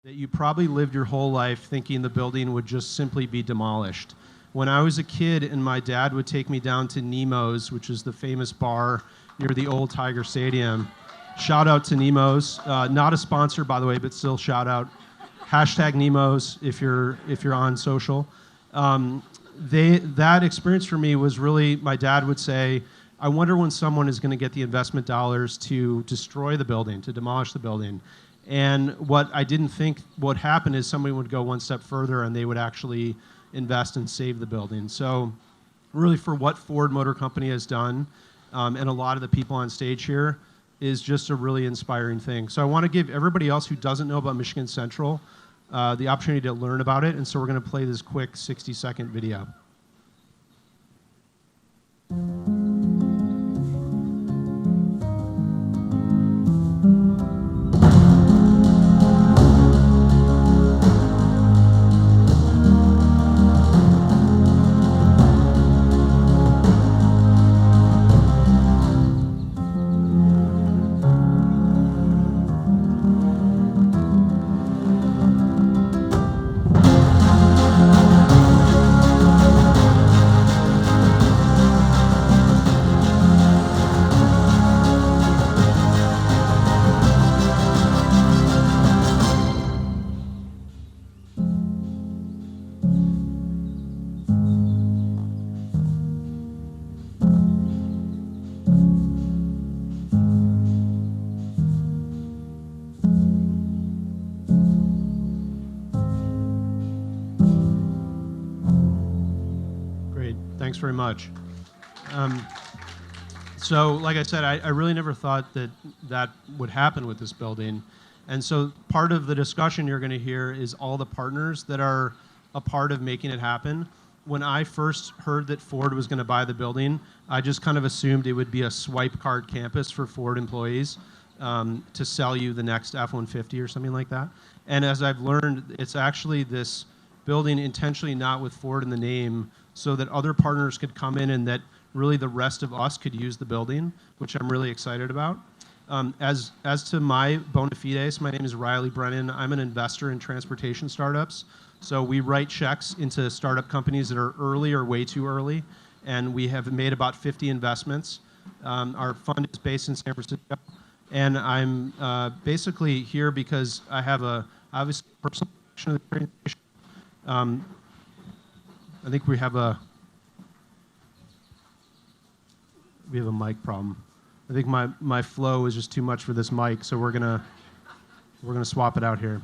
that you probably lived your whole life thinking the building would just simply be demolished. When I was a kid and my dad would take me down to Nemo's, which is the famous bar near the old Tiger Stadium. Shout out to Nemo's. Not a sponsor, by the way, but still shout out. Hashtag Nemo's if you're on social. That experience for me was really, my dad would say, I wonder when someone is going to get the investment dollars to destroy the building, to demolish the building. And what I didn't think would happen is somebody would go one step further and they would actually invest and save the building. So really, for what Ford Motor Company has done, and a lot of the people on stage here, is just a really inspiring thing. So I want to give everybody else who doesn't know about Michigan Central the opportunity to learn about it. And so we're going to play this quick 60-second video. Thanks very much. So like I said, I really never thought that would happen with this building. And so part of the discussion you're going to hear is all the partners that are a part of making it happen. When I first heard that Ford was going to buy the building, I just kind of assumed it would be a swipe card campus for Ford employees to sell you the next F-150 or something like that. And as I've learned, it's actually this building intentionally not with Ford in the name, so that other partners could come in and that really the rest of us could use the building, which I'm really excited about. As to my bona fides, my name is Riley Brennan. I'm an investor in transportation startups. So we write checks into startup companies that are early or way too early, and we have made about 50 investments. Our fund is based in San Francisco, and I'm basically here because I have a obviously personal connection to the train station. I think we have a mic problem. I think my flow is just too much for this mic, so we're gonna swap it out here.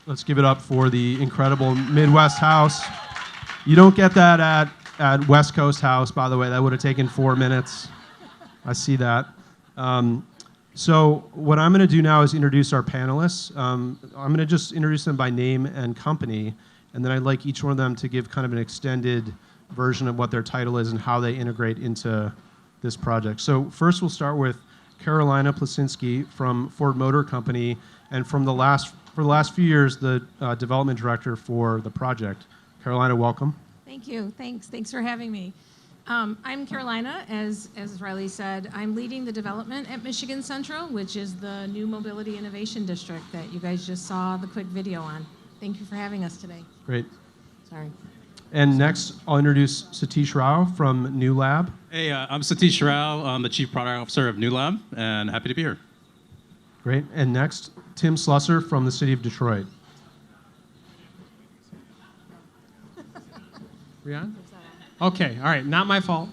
Let's give it up for the incredible Midwest House. You don't get that at West Coast House, by the way. That would have taken 4 minutes. I see that. So what I'm going to do now is introduce our panelists. I'm going to just introduce them by name and company, and then I'd like each one of them to give kind of an extended version of what their title is and how they integrate into this project. So first we'll start with Carolina Plasinski from Ford Motor Company, and for the last few years, the development director for the project. Carolina, welcome. Thank you. Thanks for having me. I'm Carolina, as Riley said. I'm leading the development at Michigan Central, which is the new mobility innovation district that you guys just saw the quick video on. Thank you for having us today. Great. Sorry. And next, I'll introduce Satish Rao from Newlab. Hey, I'm Satish Rao. I'm the Chief Product Officer of Newlab, and happy to be here. Great. And next, Tim Slusser from the city of Detroit. We on? Okay, all right, not my fault.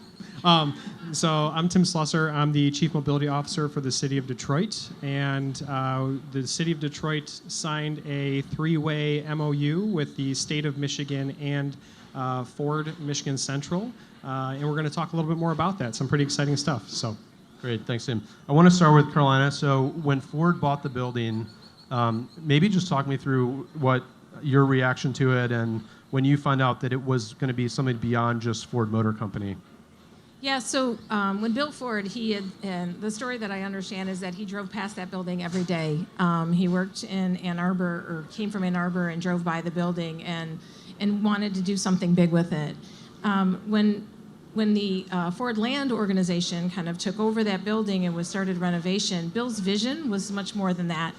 So I'm Tim Slusser. I'm the Chief Mobility Officer for the City of Detroit, and the City of Detroit signed a 3-way MOU with the State of Michigan and Ford Michigan Central, and we're going to talk a little bit more about that. Some pretty exciting stuff. So, great, thanks, Tim. I want to start with Carolina. So when Ford bought the building, maybe just talk me through what your reaction to it and when you found out that it was going to be something beyond just Ford Motor Company. Yeah, so when Bill Ford, and the story that I understand is that he drove past that building every day. He worked in Ann Arbor, or came from Ann Arbor, and drove by the building, and and wanted to do something big with it. When the Ford Land organization kind of took over that building and started renovation, Bill's vision was much more than that.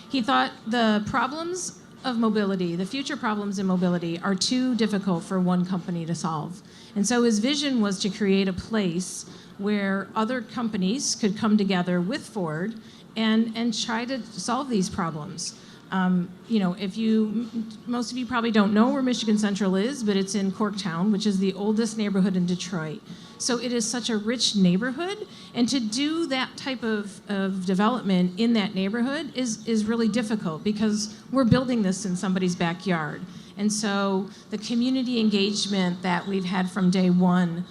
He thought the problems of mobility, the future problems in mobility, are too difficult for one company to solve. And so his vision was to create a place where other companies could come together with Ford and try to solve these problems. Most of you probably don't know where Michigan Central is, but it's in Corktown, which is the oldest neighborhood in Detroit. So it is such a rich neighborhood, and to do that type of development in that neighborhood is really difficult because we're building this in somebody's backyard. And so the community engagement that we've had from day one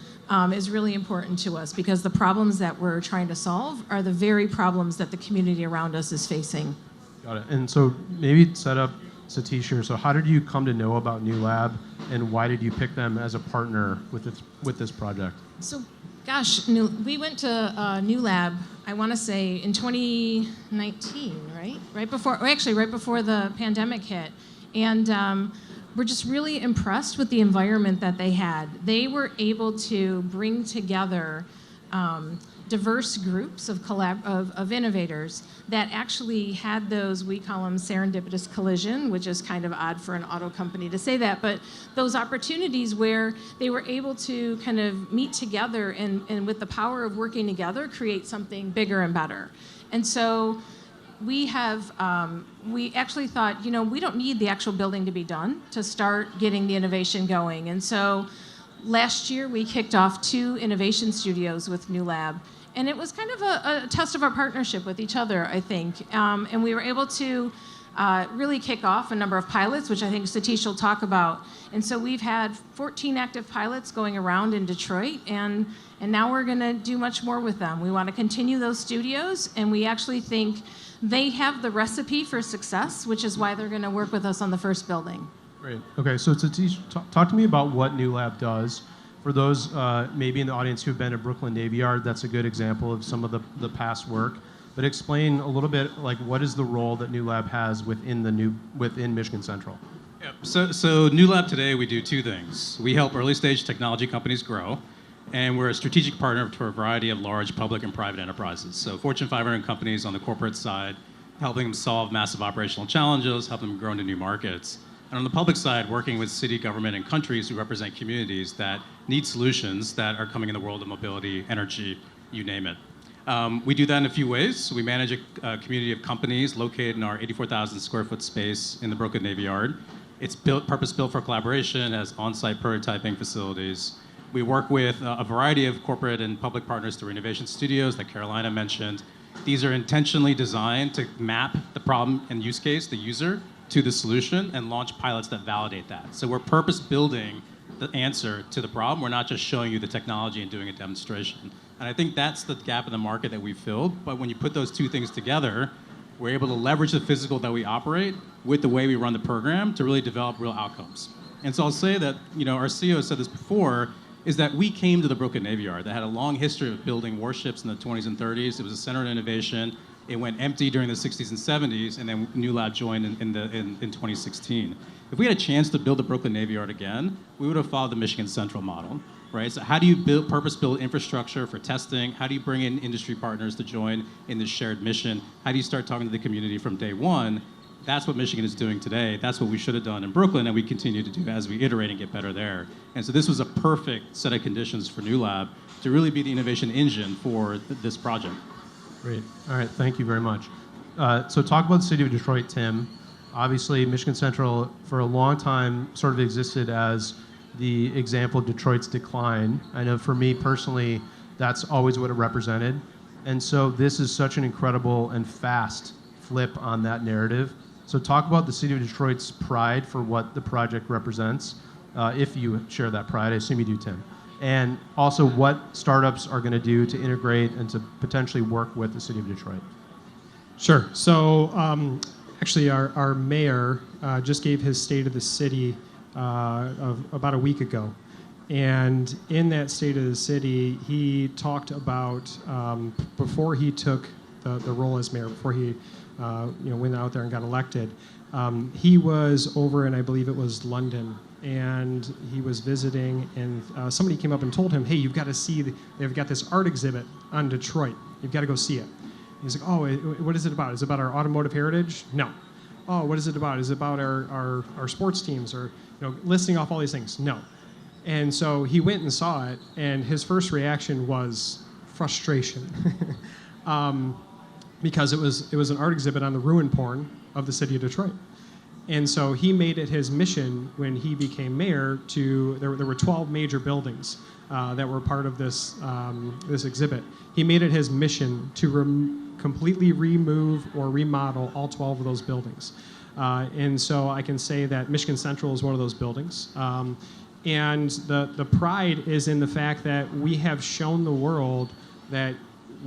is really important to us because the problems that we're trying to solve are the very problems that the community around us is facing. Got it. And so maybe set up Satish here. So how did you come to know about Newlab, and why did you pick them as a partner with this project? So, gosh, we went to Newlab, I want to say in 2019, right? Right before the pandemic hit. And we're just really impressed with the environment that they had. They were able to bring together diverse groups of innovators that actually had those, we call them serendipitous collision, which is kind of odd for an auto company to say that, but those opportunities where they were able to kind of meet together and with the power of working together, create something bigger and better. And so we actually thought, we don't need the actual building to be done to start getting the innovation going. And so last year we kicked off 2 innovation studios with Newlab. And it was kind of a test of our partnership with each other, I think. And we were able to really kick off a number of pilots, which I think Satish will talk about. And so we've had 14 active pilots going around in Detroit, and now we're going to do much more with them. We want to continue those studios, and we actually think they have the recipe for success, which is why they're going to work with us on the first building. Great. Okay, so Satish, talk to me about what Newlab does. For those maybe in the audience who've been to Brooklyn Navy Yard, that's a good example of some of the past work. But explain a little bit, like, what is the role that Newlab has within Michigan Central? Yep. So Newlab today, we do 2 things. We help early stage technology companies grow, and we're a strategic partner for a variety of large public and private enterprises. So Fortune 500 companies on the corporate side, helping them solve massive operational challenges, helping them grow into new markets. And on the public side, working with city, government, and countries who represent communities that need solutions that are coming in the world of mobility, energy, you name it. We do that in a few ways. We manage a community of companies located in our 84,000 square foot space in the Brooklyn Navy Yard. It's purpose-built for collaboration, has on-site prototyping facilities. We work with a variety of corporate and public partners through innovation studios that Carolina mentioned. These are intentionally designed to map the problem and use case, the user, to the solution, and launch pilots that validate that. So we're purpose-building the answer to the problem. We're not just showing you the technology and doing a demonstration. And I think that's the gap in the market that we filled. But when you put those 2 things together, we're able to leverage the physical that we operate with the way we run the program to really develop real outcomes. And so I'll say that, our CEO said this before, is that we came to the Brooklyn Navy Yard that had a long history of building warships in the 20s and 30s. It was a center of innovation. It went empty during the 60s and 70s, and then Newlab joined in 2016. If we had a chance to build the Brooklyn Navy Yard again, we would have followed the Michigan Central model, right? So how do you purpose-build infrastructure for testing? How do you bring in industry partners to join in this shared mission? How do you start talking to the community from day one? That's what Michigan is doing today. That's what we should have done in Brooklyn, and we continue to do as we iterate and get better there. And so this was a perfect set of conditions for Newlab to really be the innovation engine for this project. Great. All right. Thank you very much. So talk about the city of Detroit, Tim. Obviously, Michigan Central, for a long time, sort of existed as the example of Detroit's decline. I know for me personally, that's always what it represented. And so this is such an incredible and fast flip on that narrative. So talk about the city of Detroit's pride for what the project represents, if you share that pride. I assume you do, Tim. And also what startups are going to do to integrate and to potentially work with the city of Detroit. Sure. So actually, our mayor just gave his State of the City of about a week ago. And in that State of the City, he talked about, before he took the role as mayor, before he went out there and got elected, he was over in, I believe it was London, and he was visiting, and somebody came up and told him, hey, you've got to see, they've got this art exhibit on Detroit. You've got to go see it. He's like, oh, what is it about? Is it about our automotive heritage? No. Oh, what is it about? Is it about our sports teams, or listing off all these things? No. And so he went and saw it, and his first reaction was frustration. Because it was an art exhibit on the ruin porn of the city of Detroit. And so he made it his mission when he became mayor there were 12 major buildings that were part of this exhibit. He made it his mission to completely remove or remodel all 12 of those buildings. And so I can say that Michigan Central is one of those buildings. And the pride is in the fact that we have shown the world that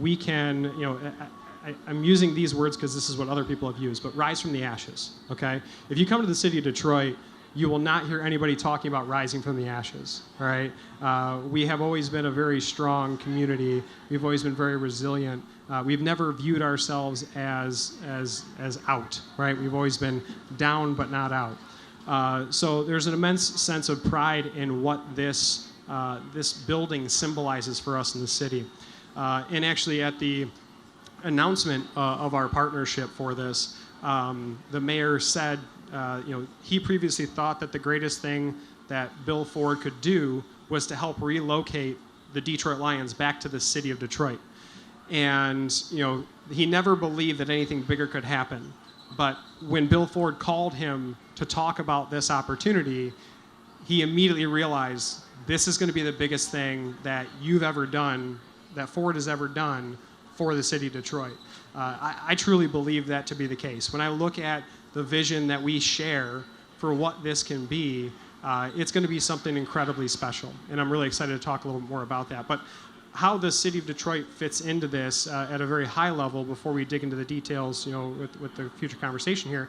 we can, I'm using these words because this is what other people have used, but rise from the ashes, okay? If you come to the city of Detroit, you will not hear anybody talking about rising from the ashes, all right? We have always been a very strong community. We've always been very resilient. We've never viewed ourselves as out, right? We've always been down but not out. So there's an immense sense of pride in what this building symbolizes for us in the city. And actually at the announcement of our partnership for this, the mayor said, he previously thought that the greatest thing that Bill Ford could do was to help relocate the Detroit Lions back to the city of Detroit. And, he never believed that anything bigger could happen. But when Bill Ford called him to talk about this opportunity, he immediately realized this is going to be the biggest thing that you've ever done, that Ford has ever done for the city of Detroit. I truly believe that to be the case. When I look at the vision that we share for what this can be, it's going to be something incredibly special. And I'm really excited to talk a little bit more about that. But how the city of Detroit fits into this at a very high level before we dig into the details, with the future conversation here,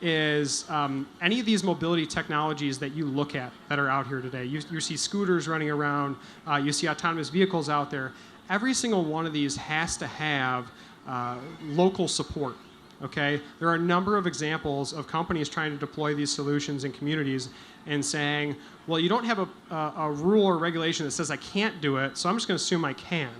is any of these mobility technologies that you look at that are out here today. You see scooters running around, you see autonomous vehicles out there. Every single one of these has to have local support, okay? There are a number of examples of companies trying to deploy these solutions in communities and saying, well, you don't have a rule or regulation that says I can't do it, so I'm just going to assume I can.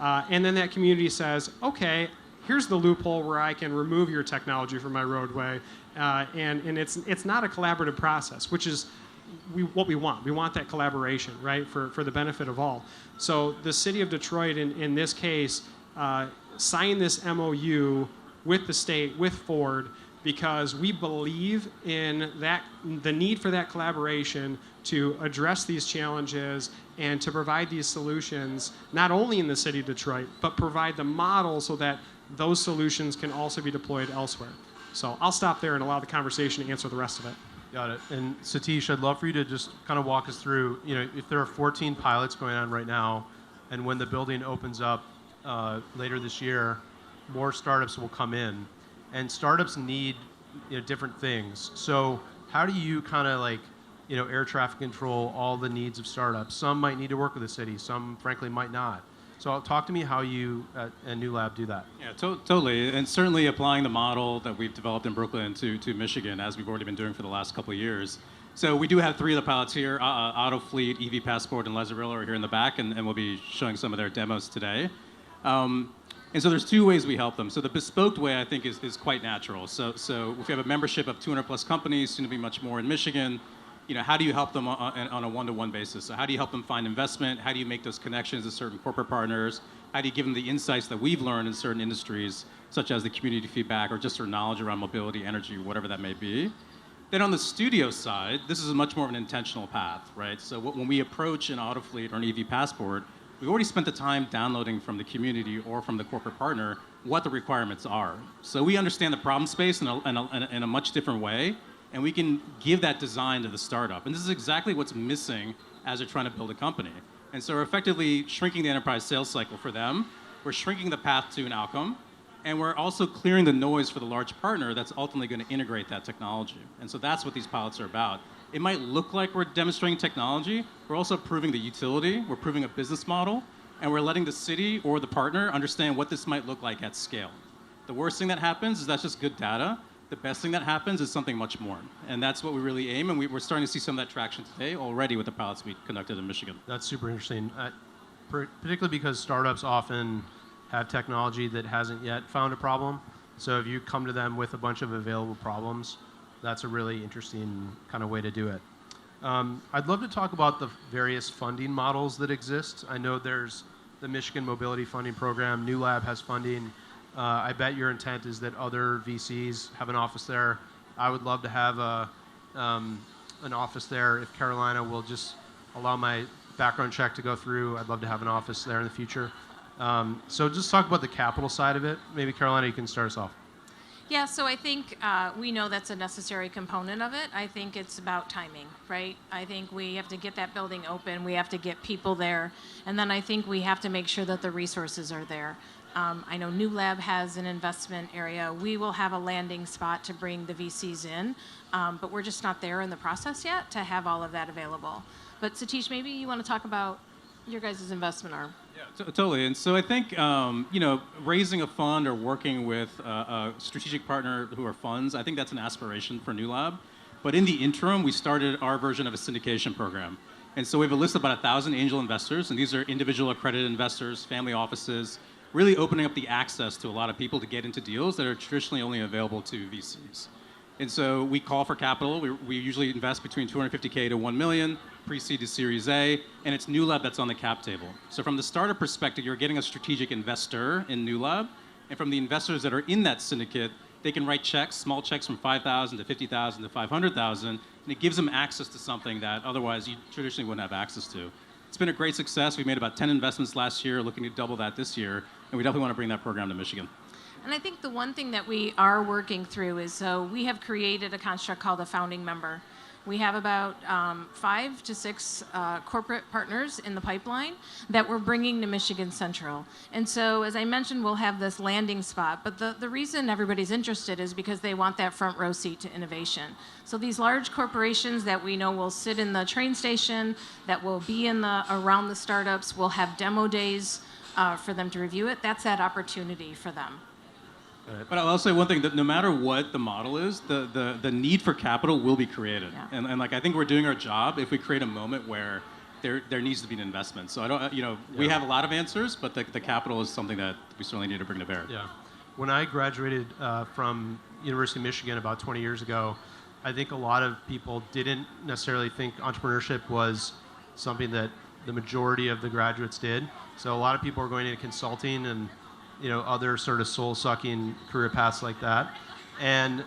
And then that community says, okay, here's the loophole where I can remove your technology from my roadway. And it's not a collaborative process, which is what we want. We want that collaboration, right, for the benefit of all. So the city of Detroit, in this case, signed this MOU with the state, with Ford, because we believe in the need for that collaboration to address these challenges and to provide these solutions, not only in the city of Detroit, but provide the model so that those solutions can also be deployed elsewhere. So I'll stop there and allow the conversation to answer the rest of it. Got it. And Satish, I'd love for you to just kind of walk us through, if there are 14 pilots going on right now, and when the building opens up later this year, more startups will come in. And startups need different things. So how do you kind of air traffic control all the needs of startups? Some might need to work with the city. Some, frankly, might not. So talk to me how you at Newlab do that. Yeah, totally. And certainly applying the model that we've developed in Brooklyn to Michigan, as we've already been doing for the last couple of years. So we do have 3 of the pilots here, Autofleet, EV Passport, and Lesaville are here in the back, and we'll be showing some of their demos today. And so there's 2 ways we help them. So the bespoke way, I think, is quite natural. So if you have a membership of 200 plus companies, soon to be much more in Michigan, how do you help them on a one-to-one basis? So how do you help them find investment? How do you make those connections to certain corporate partners? How do you give them the insights that we've learned in certain industries, such as the community feedback or just our knowledge around mobility, energy, whatever that may be? Then on the studio side, this is much more of an intentional path, right? So when we approach an Autofleet or an EV Passport, we've already spent the time downloading from the community or from the corporate partner what the requirements are. So we understand the problem space in a much different way, and we can give that design to the startup. And this is exactly what's missing as they're trying to build a company. And so we're effectively shrinking the enterprise sales cycle for them. We're shrinking the path to an outcome. And we're also clearing the noise for the large partner that's ultimately going to integrate that technology. And so that's what these pilots are about. It might look like we're demonstrating technology. We're also proving the utility. We're proving a business model. And we're letting the city or the partner understand what this might look like at scale. The worst thing that happens is that's just good data. the best thing that happens is something much more. And that's what we really aim, and we're starting to see some of that traction today already with the pilots we conducted in Michigan. That's super interesting, particularly because startups often have technology that hasn't yet found a problem. So if you come to them with a bunch of available problems, that's a really interesting kind of way to do it. I'd love to talk about the various funding models that exist. I know there's the Michigan Mobility Funding Program. Newlab has funding. I bet your intent is that other VCs have an office there. I would love to have an office there. If Carolina will just allow my background check to go through, I'd love to have an office there in the future. So just talk about the capital side of it. Maybe Carolina, you can start us off. Yeah, so I think we know that's a necessary component of it. I think it's about timing, right? I think we have to get that building open. We have to get people there. And then I think we have to make sure that the resources are there. I know Newlab has an investment area. We will have a landing spot to bring the VCs in, but we're just not there in the process yet to have all of that available. But Satish, maybe you want to talk about your guys' investment arm. Yeah, totally. And so I think raising a fund or working with a strategic partner who are funds, I think that's an aspiration for Newlab. But in the interim, we started our version of a syndication program. And so we have a list of about 1,000 angel investors, and these are individual accredited investors, family offices, really opening up the access to a lot of people to get into deals that are traditionally only available to VCs. And so we call for capital. We usually invest between $250K to $1 million, pre-seed to Series A, and it's Newlab that's on the cap table. So from the startup perspective, you're getting a strategic investor in Newlab, and from the investors that are in that syndicate, they can write checks, small checks from $5,000 to $50,000 to $500,000, and it gives them access to something that otherwise you traditionally wouldn't have access to. It's been a great success. We made about 10 investments last year, looking to double that this year, and we definitely want to bring that program to Michigan. And I think the one thing that we are working through is we have created a construct called a founding member. We have about 5 to 6 corporate partners in the pipeline that we're bringing to Michigan Central. And so, as I mentioned, we'll have this landing spot. But the reason everybody's interested is because they want that front row seat to innovation. So these large corporations that we know will sit in the train station, that will be around the startups, will have demo days for them to review it. That's that opportunity for them. But I'll say one thing, that no matter what the model is, the need for capital will be created. Yeah. And I think we're doing our job if we create a moment where there needs to be an investment. So I don't, we have a lot of answers, but the capital is something that we certainly need to bring to bear. Yeah. When I graduated from University of Michigan about 20 years ago, I think a lot of people didn't necessarily think entrepreneurship was something that the majority of the graduates did. So a lot of people are going into consulting and other sort of soul-sucking career paths like that. And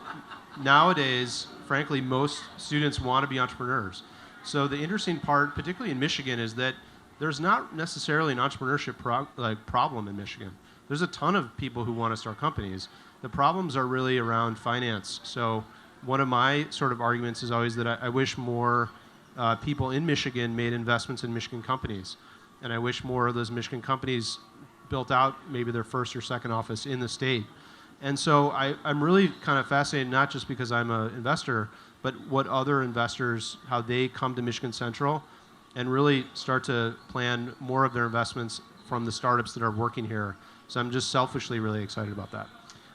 nowadays, frankly, most students want to be entrepreneurs. So the interesting part, particularly in Michigan, is that there's not necessarily an entrepreneurship problem in Michigan. There's a ton of people who want to start companies. The problems are really around finance. So one of my sort of arguments is always that I wish more people in Michigan made investments in Michigan companies. And I wish more of those Michigan companies built out maybe their first or second office in the state. And so I'm really kind of fascinated, not just because I'm an investor, but what other investors, how they come to Michigan Central and really start to plan more of their investments from the startups that are working here. So I'm just selfishly really excited about that.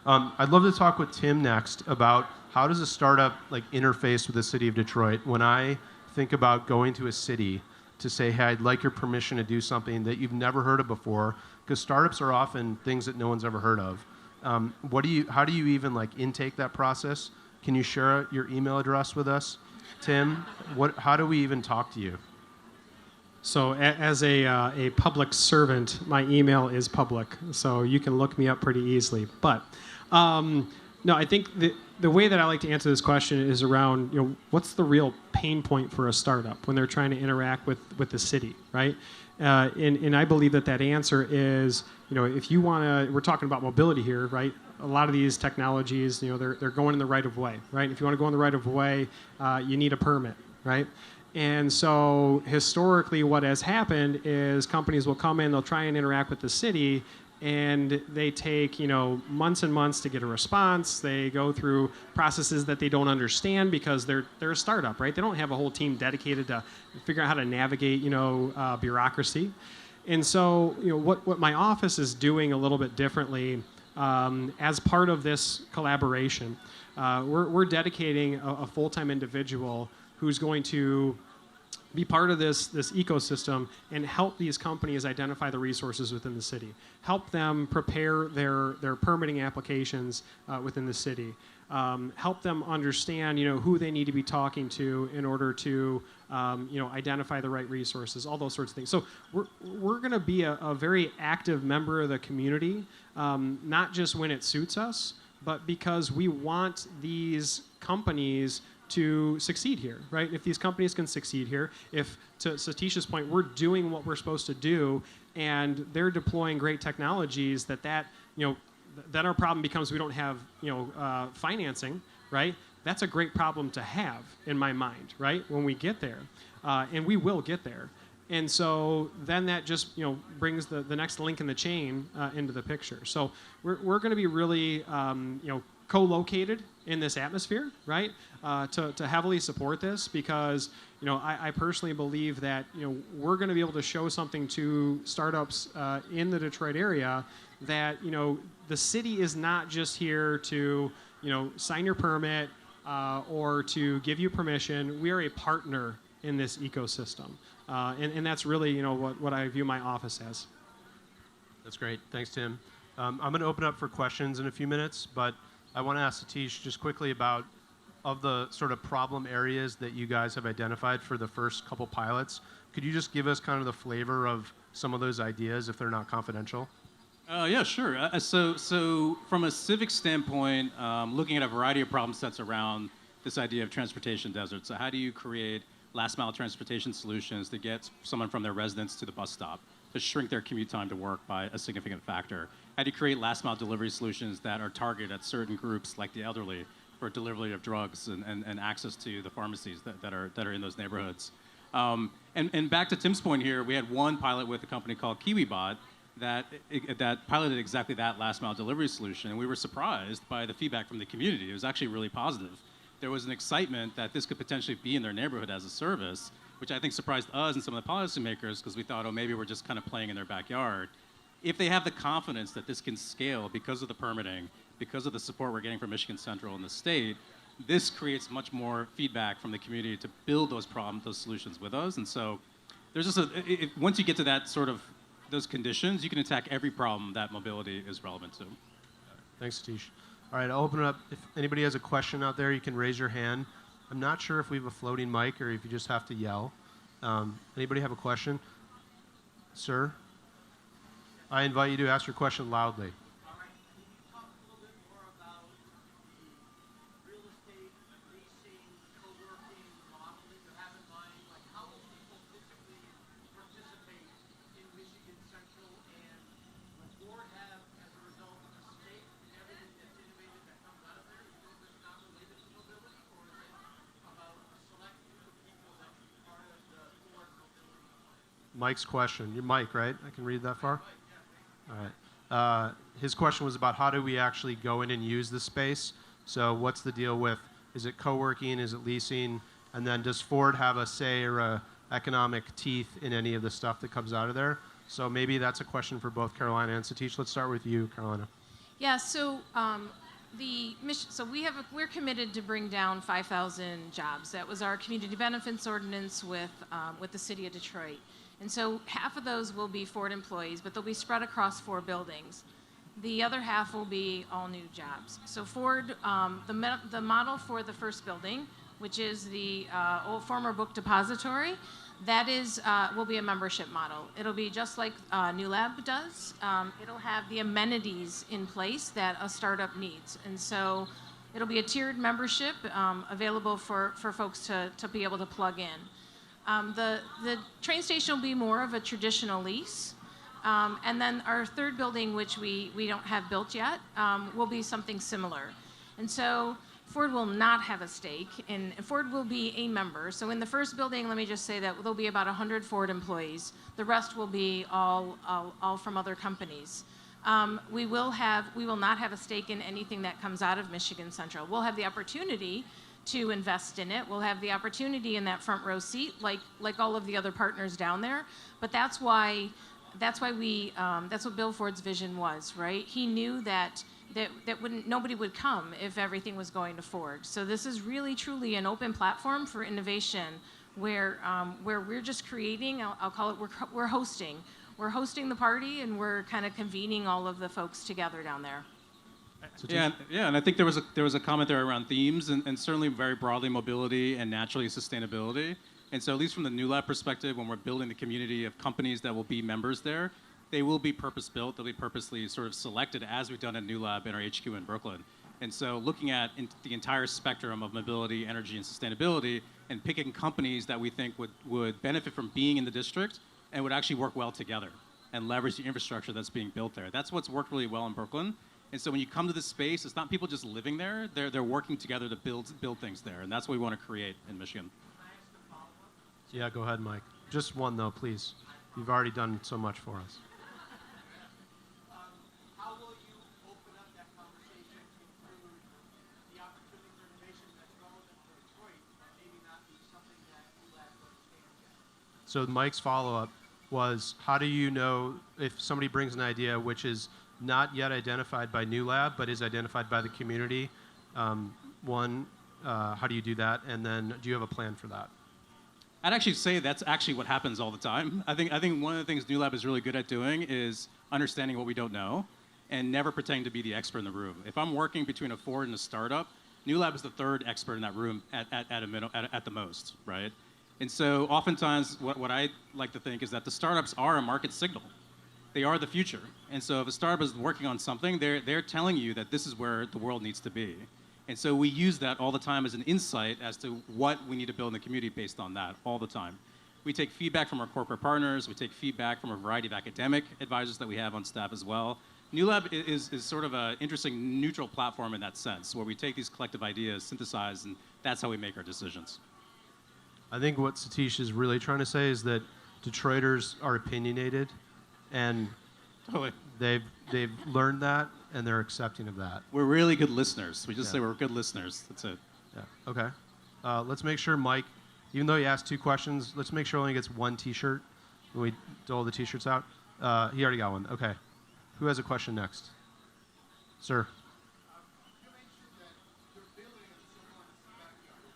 I'd love to talk with Tim next about how does a startup interface with the city of Detroit. When I think about going to a city to say, hey, I'd like your permission to do something that you've never heard of before, because startups are often things that no one's ever heard of. How do you even intake that process? Can you share your email address with us? Tim, how do we even talk to you? So as a public servant, my email is public, so you can look me up pretty easily. But no, I think the way that I like to answer this question is around, what's the real pain point for a startup when they're trying to interact with the city, right? And I believe that answer is, if you want to, we're talking about mobility here, right? A lot of these technologies, they're going in the right of way, right? If you want to go in the right of way, you need a permit, right? And so historically what has happened is companies will come in, they'll try and interact with the city, and they take months and months to get a response. They go through processes that they don't understand because they're a startup, right? They don't have a whole team dedicated to figure out how to navigate bureaucracy. And so what my office is doing a little bit differently as part of this collaboration, we're dedicating a full-time individual who's going to be part of this ecosystem and help these companies identify the resources within the city, help them prepare their permitting applications within the city, help them understand who they need to be talking to in order to identify the right resources, all those sorts of things. So we're going to be a very active member of the community, not just when it suits us, but because we want these companies to succeed here, right? If these companies can succeed here, if, to Satish's point, we're doing what we're supposed to do, and they're deploying great technologies then our problem becomes we don't have, financing, right? That's a great problem to have in my mind, right? When we get there, and we will get there. And so then that just, brings the next link in the chain into the picture. So we're going to be really, co-located in this atmosphere, right? To heavily support this because, I personally believe that, we're going to be able to show something to startups in the Detroit area that, the city is not just here to, sign your permit or to give you permission. We are a partner in this ecosystem. And that's really, what I view my office as. That's great. Thanks, Tim. I'm going to open up for questions in a few minutes, but I want to ask Satish just quickly about of the sort of problem areas that you guys have identified for the first couple pilots. Could you just give us kind of the flavor of some of those ideas if they're not confidential? Yeah, sure. So from a civic standpoint, looking at a variety of problem sets around this idea of transportation desert. So how do you create last mile transportation solutions to get someone from their residence to the bus stop, to shrink their commute time to work by a significant factor? How do you create last mile delivery solutions that are targeted at certain groups like the elderly for delivery of drugs and access to the pharmacies that are in those neighborhoods? And back to Tim's point here, we had one pilot with a company called KiwiBot that piloted exactly that last mile delivery solution, and we were surprised by the feedback from the community. It was actually really positive. There was an excitement that this could potentially be in their neighborhood as a service, which I think surprised us and some of the policymakers because we thought, oh, maybe we're just kind of playing in their backyard. If they have the confidence that this can scale because of the permitting, because of the support we're getting from Michigan Central and the state, this creates much more feedback from the community to build those solutions with us. And so there's just once you get to that sort of those conditions, you can attack every problem that mobility is relevant to. Thanks, Satish. All right, I'll open it up. If anybody has a question out there, you can raise your hand. I'm not sure if we have a floating mic or if you just have to yell. Anybody have a question? Sir? I invite you to ask your question loudly. All right. Can you talk a little bit more about the real estate, leasing, co-working model that you have in mind? Like, how will people physically participate in Michigan Central? And will Ford have, as a result, a stake in everything that's innovative that comes out of there, even if it's not related to mobility? Or is it about a select group of people that can be part of the Ford mobility plan? Mike's question. You're Mike, right? I can read that far? All right. His question was about how do we actually go in and use the space? So what's the deal with, is it co-working, is it leasing? And then does Ford have a say or a economic teeth in any of the stuff that comes out of there? So maybe that's a question for both Carolina and Satish. Let's start with you, Carolina. Yeah, so we're committed to bring down 5,000 jobs. That was our community benefits ordinance with the city of Detroit. And so half of those will be Ford employees, but they'll be spread across 4 buildings. The other half will be all new jobs. So Ford, the model for the first building, which is the old former book depository, that is will be a membership model. It'll be just like Newlab does. It'll have the amenities in place that a startup needs. And so it'll be a tiered membership available for folks to be able to plug in. The train station will be more of a traditional lease. And then our third building, which we don't have built yet, will be something similar. And so Ford will not have a stake, and Ford will be a member. So in the first building, let me just say that there'll be about 100 Ford employees. The rest will be all from other companies. We will not have a stake in anything that comes out of Michigan Central. We'll have the opportunity to invest in it. We'll have the opportunity in that front row seat, like all of the other partners down there. But that's why that's why that's what Bill Ford's vision was, right? He knew that nobody would come if everything was going to Ford. So this is really truly an open platform for innovation, where we're just creating. I'll call it we're hosting. We're hosting the party, and we're kind of convening all of the folks together down there. Yeah, and I think there was a comment there around themes, and certainly very broadly mobility and naturally sustainability. And so at least from the Newlab perspective, when we're building the community of companies that will be members there, they will be purpose-built. They'll be purposely sort of selected, as we've done at Newlab in our HQ in Brooklyn. And so looking at the entire spectrum of mobility, energy, and sustainability, and picking companies that we think would benefit from being in the district and would actually work well together and leverage the infrastructure that's being built there. That's what's worked really well in Brooklyn. And so when you come to this space, it's not people just living there. They're working together to build things there. And that's what we want to create in Michigan. Yeah, go ahead, Mike. Just one, though, please. You've already done so much for us. How will you open up that conversation to include the opportunity for innovation that's relevant to Detroit, but maybe not be something that Newlab understands yet? So Mike's follow-up was, how do you know if somebody brings an idea which is not yet identified by Newlab, but is identified by the community? How do you do that? And then do you have a plan for that? I'd actually say that's actually what happens all the time. I think one of the things Newlab is really good at doing is understanding what we don't know and never pretending to be the expert in the room. If I'm working between a Ford and a startup, Newlab is the third expert in that room at the most, right? And so oftentimes what I like to think is that the startups are a market signal. They are the future. And so if a startup is working on something, they're telling you that this is where the world needs to be. And so we use that all the time as an insight as to what we need to build in the community based on that all the time. We take feedback from our corporate partners. We take feedback from a variety of academic advisors that we have on staff as well. Newlab is sort of an interesting neutral platform in that sense, where we take these collective ideas, synthesize, and that's how we make our decisions. I think what Satish is really trying to say is that Detroiters are opinionated, and Totally. they've learned that, and they're accepting of that. We're really good listeners. We just say we're good listeners. That's it. Yeah. Okay. Let's make sure Mike, even though he asked 2 questions, let's make sure he only gets 1 T-shirt when we dole the T-shirts out. He already got one. Okay. Who has a question next? Sir. You mentioned that you're building someone's backyard.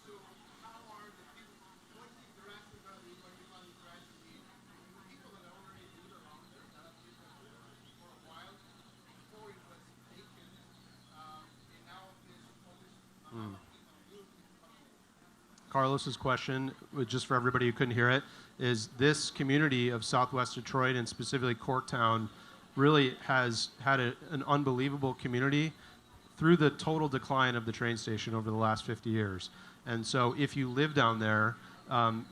So how are the people, what's the interaction going to be, what people interaction be? The people that already live around there, that have lived there for a while, before it was taken, and now there's all this amount of people, new people coming in. Carlos's question, just for everybody who couldn't hear it, is this community of Southwest Detroit and specifically Corktown really has had an unbelievable community through the total decline of the train station over the last 50 years. And so if you live down there,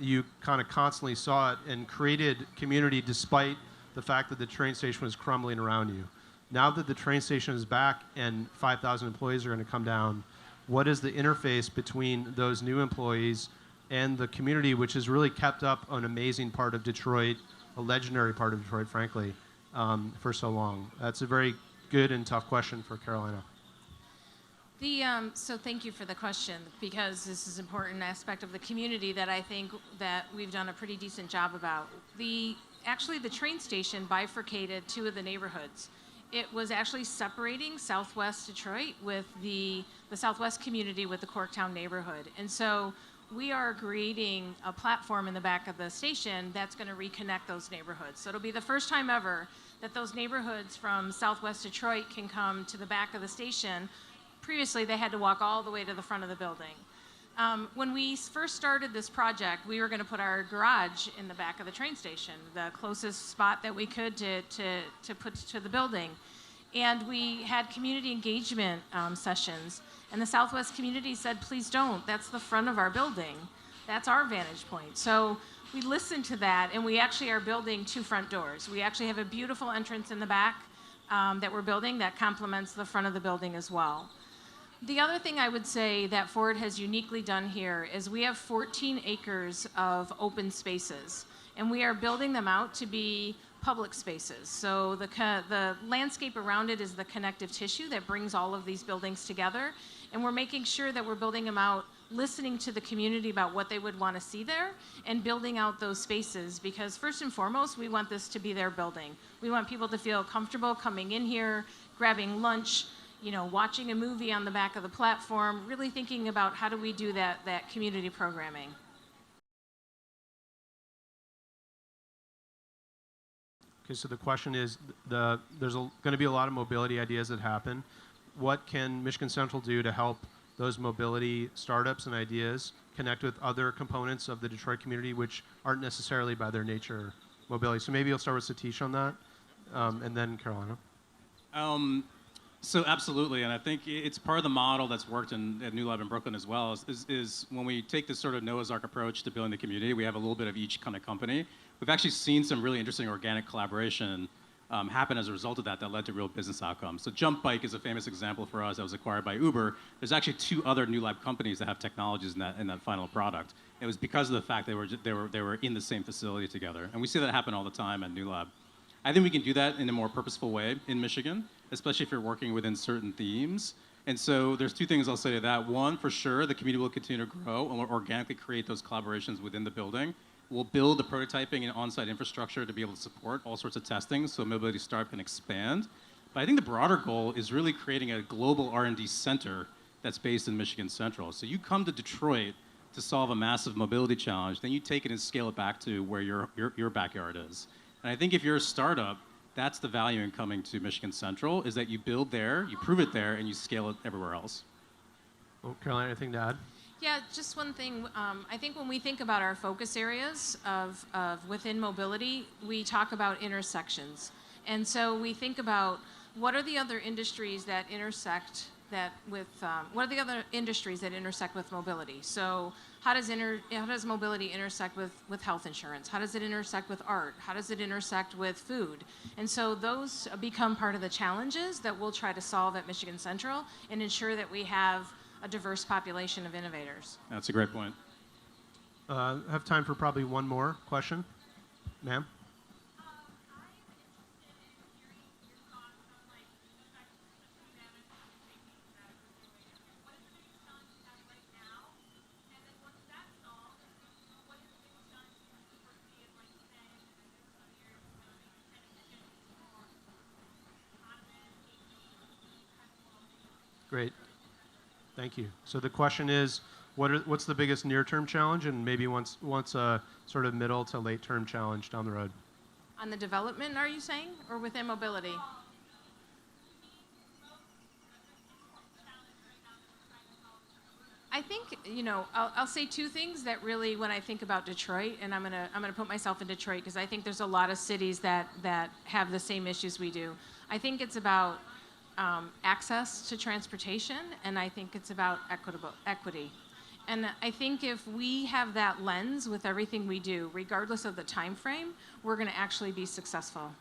you kind of constantly saw it and created community despite the fact that the train station was crumbling around you. Now that the train station is back and 5,000 employees are going to come down, what is the interface between those new employees and the community, which has really kept up an amazing part of Detroit, a legendary part of Detroit, frankly, for so long? That's a very good and tough question for Carolina. So thank you for the question, because this is an important aspect of the community that I think that we've done a pretty decent job about. Actually, the train station bifurcated 2 of the neighborhoods. It was actually separating Southwest Detroit with the Southwest community with the Corktown neighborhood. And so we are creating a platform in the back of the station that's going to reconnect those neighborhoods. So it'll be the first time ever that those neighborhoods from Southwest Detroit can come to the back of the station. Previously, they had to walk all the way to the front of the building. When we first started this project, we were going to put our garage in the back of the train station, the closest spot that we could to put to the building. And we had community engagement sessions. And the Southwest community said, please don't. That's the front of our building. That's our vantage point. So we listened to that, and we actually are building 2 front doors. We actually have a beautiful entrance in the back that we're building that complements the front of the building as well. The other thing I would say that Ford has uniquely done here is we have 14 acres of open spaces, and we are building them out to be public spaces. So the landscape around it is the connective tissue that brings all of these buildings together, and we're making sure that we're building them out listening to the community about what they would want to see there and building out those spaces, because first and foremost, we want this to be their building. We want people to feel comfortable coming in here, grabbing lunch, watching a movie on the back of the platform, really thinking about how do we do that community programming. Okay, so the question is, there's going to be a lot of mobility ideas that happen. What can Michigan Central do to help those mobility startups and ideas connect with other components of the Detroit community which aren't necessarily by their nature mobility? So maybe you'll start with Satish on that, and then Carolina. So absolutely, and I think it's part of the model that's worked at Newlab in Brooklyn as well, is when we take this sort of Noah's Ark approach to building the community, we have a little bit of each kind of company. We've actually seen some really interesting organic collaboration happen as a result of that led to real business outcomes. So Jump Bike is a famous example for us that was acquired by Uber. There's actually 2 other Newlab companies that have technologies in that final product. It was because of the fact they were in the same facility together. And we see that happen all the time at Newlab. I think we can do that in a more purposeful way in Michigan, especially if you're working within certain themes. And so there's 2 things I'll say to that. One, for sure, the community will continue to grow and we'll organically create those collaborations within the building. We'll build the prototyping and on-site infrastructure to be able to support all sorts of testing so mobility startup can expand. But I think the broader goal is really creating a global R&D center that's based in Michigan Central. So you come to Detroit to solve a massive mobility challenge, then you take it and scale it back to where your backyard is. And I think if you're a startup, that's the value in coming to Michigan Central, is that you build there, you prove it there, and you scale it everywhere else. Well, Carolina, anything to add? Yeah, just one thing. I think when we think about our focus areas of within mobility, we talk about intersections. And so we think about what are the other industries that intersect what are the other industries that intersect with mobility? So how does mobility intersect with health insurance? How does it intersect with art? How does it intersect with food? And so those become part of the challenges that we'll try to solve at Michigan Central and ensure that we have a diverse population of innovators. That's a great point. Have time for probably one more question. Ma'am? Great. Thank you. So the question is, what's the biggest near-term challenge, and maybe what's a sort of middle to late-term challenge down the road? On the development, are you saying, or within mobility? I think, I'll say 2 things that really, when I think about Detroit, and I'm gonna put myself in Detroit because I think there's a lot of cities that have the same issues we do. I think it's about access to transportation, and I think it's about equity. And I think if we have that lens with everything we do, regardless of the time frame, we're going to actually be successful.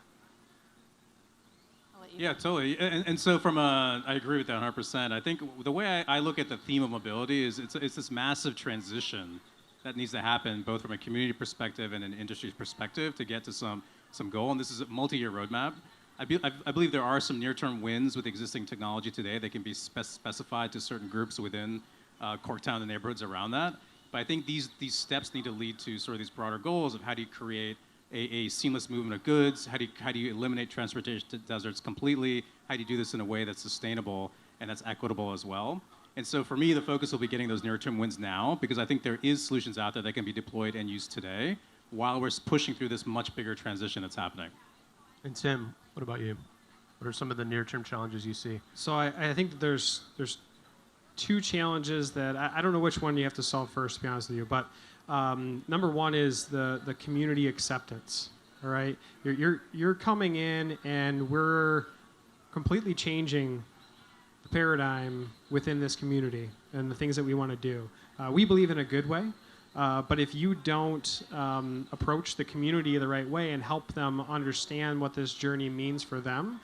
I'll let you Yeah, go. totally. And so I agree with that 100%. I think the way I look at the theme of mobility is it's this massive transition that needs to happen, both from a community perspective and an industry perspective, to get to some goal. And this is a multi-year roadmap. I believe there are some near-term wins with existing technology today that can be specified to certain groups within Corktown and the neighborhoods around that. But I think these steps need to lead to sort of these broader goals of how do you create a seamless movement of goods, how do you eliminate transportation deserts completely, how do you do this in a way that's sustainable and that's equitable as well. And so for me, the focus will be getting those near-term wins now, because I think there is solutions out there that can be deployed and used today while we're pushing through this much bigger transition that's happening. And Tim, what about you? What are some of the near-term challenges you see? So I think that there's 2 challenges that I don't know which one you have to solve first, to be honest with you. But number one is the community acceptance. All right, you're coming in, and we're completely changing the paradigm within this community and the things that we want to do. We believe in a good way. But if you don't approach the community the right way and help them understand what this journey means for them,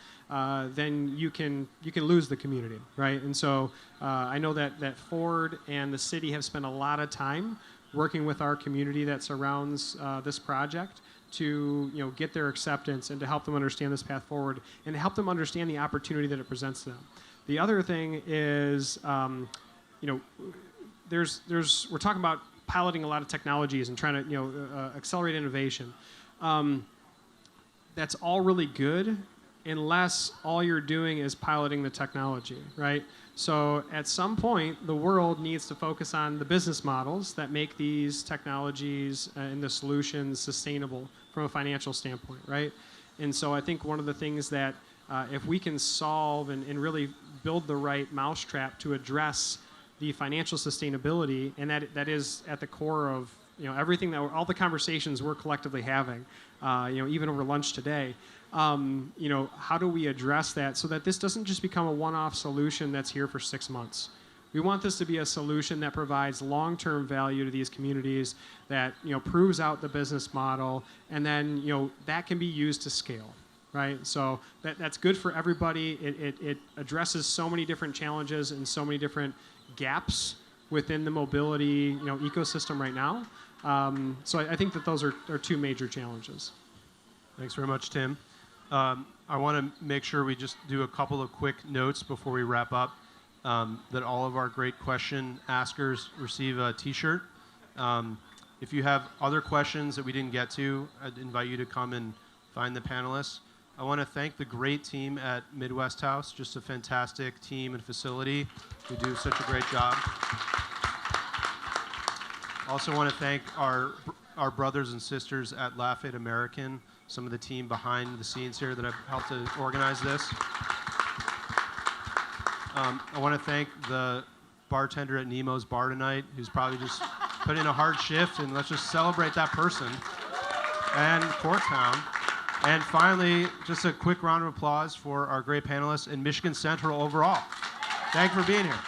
then you can lose the community, right? And so I know that Ford and the city have spent a lot of time working with our community that surrounds this project to get their acceptance and to help them understand this path forward and to help them understand the opportunity that it presents to them. The other thing is, we're talking about piloting a lot of technologies and trying to accelerate innovation. That's all really good unless all you're doing is piloting the technology, right? So at some point, the world needs to focus on the business models that make these technologies and the solutions sustainable from a financial standpoint, right? And so I think one of the things that if we can solve and really build the right mousetrap to address the financial sustainability, and that is at the core of everything that all the conversations we're collectively having, even over lunch today. How do we address that so that this doesn't just become a one-off solution that's here for 6 months? We want this to be a solution that provides long-term value to these communities, that proves out the business model, and then that can be used to scale, right? So that's good for everybody. It addresses so many different challenges and so many different gaps within the mobility ecosystem right now. So I think that those are two major challenges. Thanks very much, Tim. I want to make sure we just do a couple of quick notes before we wrap up, that all of our great question askers receive a t-shirt. If you have other questions that we didn't get to, I'd invite you to come and find the panelists. I want to thank the great team at Midwest House, just a fantastic team and facility who do such a great job. Also want to thank our brothers and sisters at Lafayette American, some of the team behind the scenes here that have helped to organize this. I want to thank the bartender at Nemo's Bar tonight, who's probably just put in a hard shift, and let's just celebrate that person. And Corktown. And finally, just a quick round of applause for our great panelists and Michigan Central overall. Thank you for being here.